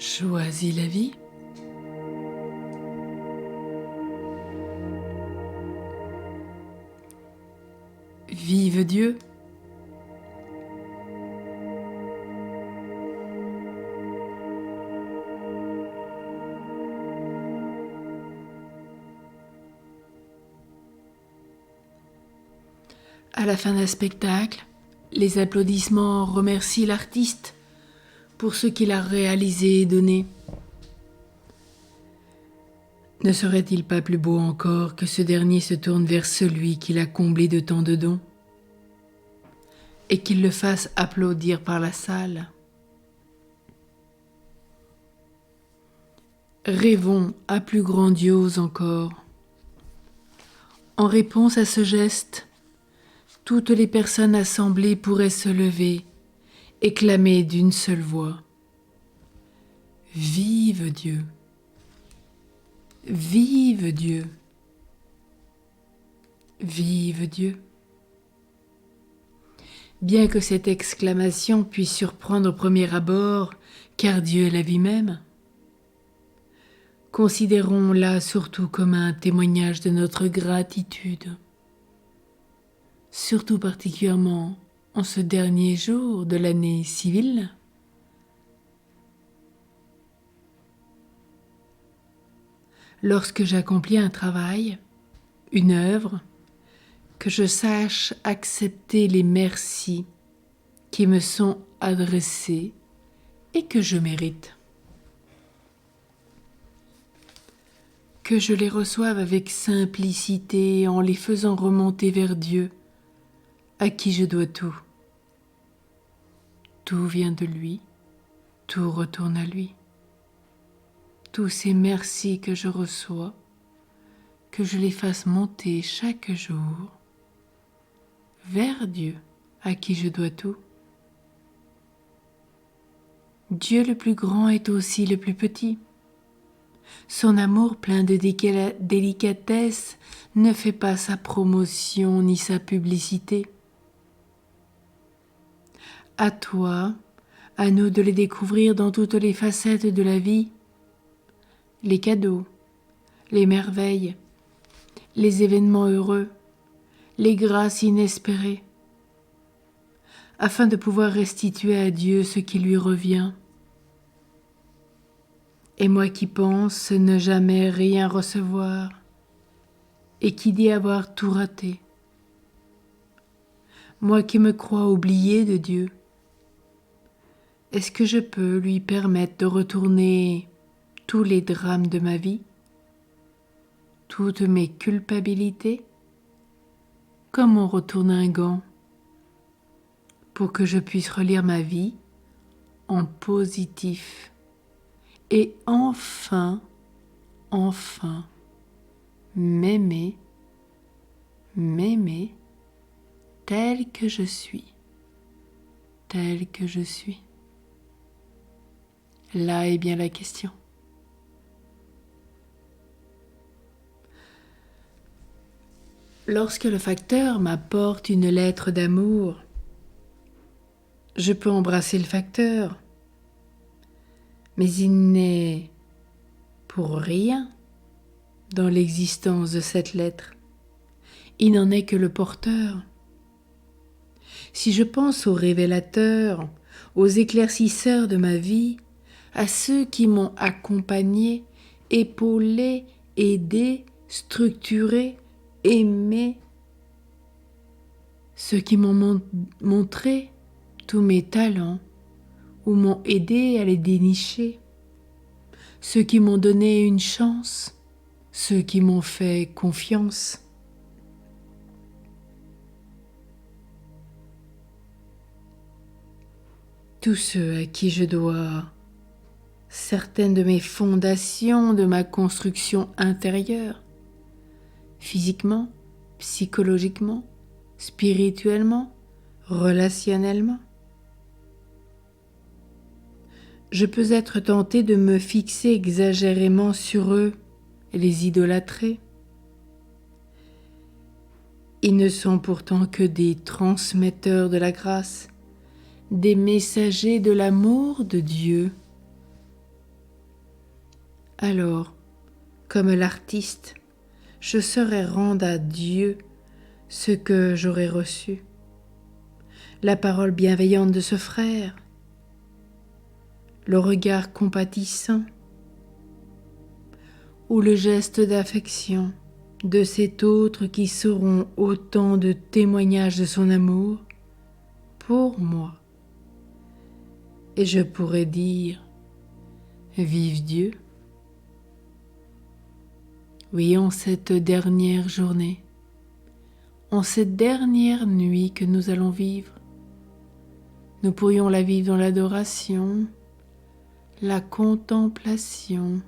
Choisis la vie. Vive Dieu. À la fin d'un spectacle, les applaudissements remercient l'artiste pour ce qu'il a réalisé et donné. Ne serait-il pas plus beau encore que ce dernier se tourne vers celui qui l'a comblé de tant de dons et qu'il le fasse applaudir par la salle? Rêvons à plus grandiose encore. En réponse à ce geste, toutes les personnes assemblées pourraient se lever et clamer d'une seule voix: Vive Dieu! Vive Dieu! Vive Dieu! Bien que cette exclamation puisse surprendre au premier abord, car Dieu est la vie même, considérons-la surtout comme un témoignage de notre gratitude, surtout particulièrement en ce dernier jour de l'année civile. Lorsque j'accomplis un travail, une œuvre, que je sache accepter les merci qui me sont adressés et que je mérite. Que je les reçoive avec simplicité en les faisant remonter vers Dieu, à qui je dois tout. Tout vient de lui, tout retourne à lui. Tous ces merci que je reçois, que je les fasse monter chaque jour vers Dieu, à qui je dois tout. Dieu le plus grand est aussi le plus petit. Son amour plein de délicatesse ne fait pas sa promotion ni sa publicité. À toi, à nous de les découvrir dans toutes les facettes de la vie, les cadeaux, les merveilles, les événements heureux, les grâces inespérées, afin de pouvoir restituer à Dieu ce qui lui revient. Et moi qui pense ne jamais rien recevoir, et qui dis avoir tout raté, moi qui me crois oublié de Dieu, est-ce que je peux lui permettre de retourner tous les drames de ma vie, toutes mes culpabilités, comme on retourne un gant, pour que je puisse relire ma vie en positif et enfin, m'aimer tel que je suis, tel que je suis. Là est bien la question. Lorsque le facteur m'apporte une lettre d'amour, je peux embrasser le facteur, mais il n'est pour rien dans l'existence de cette lettre. Il n'en est que le porteur. Si je pense aux révélateurs, aux éclaircisseurs de ma vie, à ceux qui m'ont accompagné, épaulé, aidé, structuré, aimé, ceux qui m'ont montré tous mes talents ou m'ont aidé à les dénicher, ceux qui m'ont donné une chance, ceux qui m'ont fait confiance. Tous ceux à qui je dois certaines de mes fondations, de ma construction intérieure, physiquement, psychologiquement, spirituellement, relationnellement. Je peux être tenté de me fixer exagérément sur eux et les idolâtrer. Ils ne sont pourtant que des transmetteurs de la grâce, des messagers de l'amour de Dieu. Alors, comme l'artiste, je saurais rendre à Dieu ce que j'aurais reçu. La parole bienveillante de ce frère, le regard compatissant ou le geste d'affection de cet autre qui seront autant de témoignages de son amour pour moi. Et je pourrais dire, vive Dieu. Oui, en cette dernière journée, en cette dernière nuit que nous allons vivre, nous pourrions la vivre dans l'adoration, la contemplation,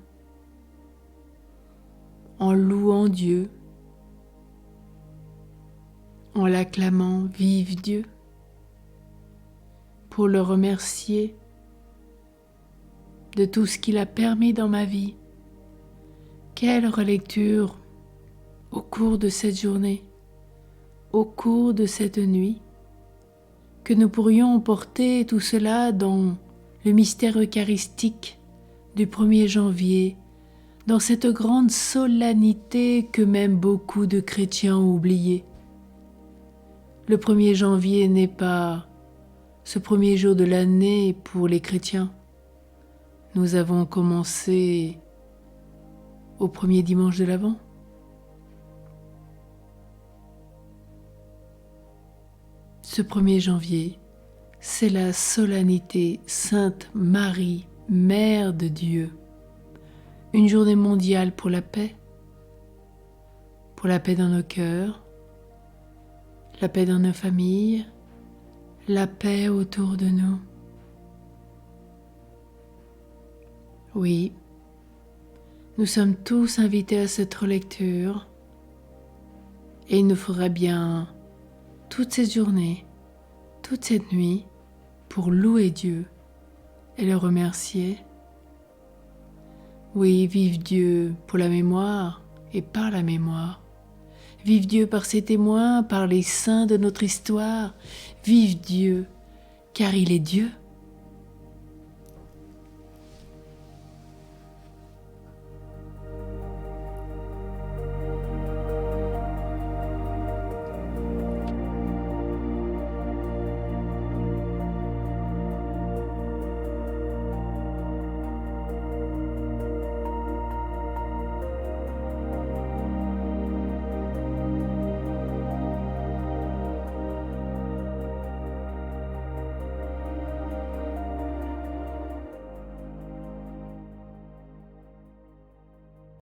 en louant Dieu, en l'acclamant, vive Dieu, pour le remercier de tout ce qu'il a permis dans ma vie. Quelle relecture au cours de cette journée, au cours de cette nuit, que nous pourrions porter tout cela dans le mystère eucharistique du 1er janvier, dans cette grande solennité que même beaucoup de chrétiens ont oubliée. Le 1er janvier n'est pas ce premier jour de l'année pour les chrétiens. Nous avons commencé au premier dimanche de l'Avent. Ce 1er janvier, c'est la solennité Sainte Marie, Mère de Dieu. Une journée mondiale pour la paix dans nos cœurs, la paix dans nos familles, la paix autour de nous. Oui, nous sommes tous invités à cette relecture et il nous faudra bien toute cette journée, toute cette nuit pour louer Dieu et le remercier. Oui, vive Dieu pour la mémoire et par la mémoire. Vive Dieu par ses témoins, par les saints de notre histoire. Vive Dieu, car il est Dieu.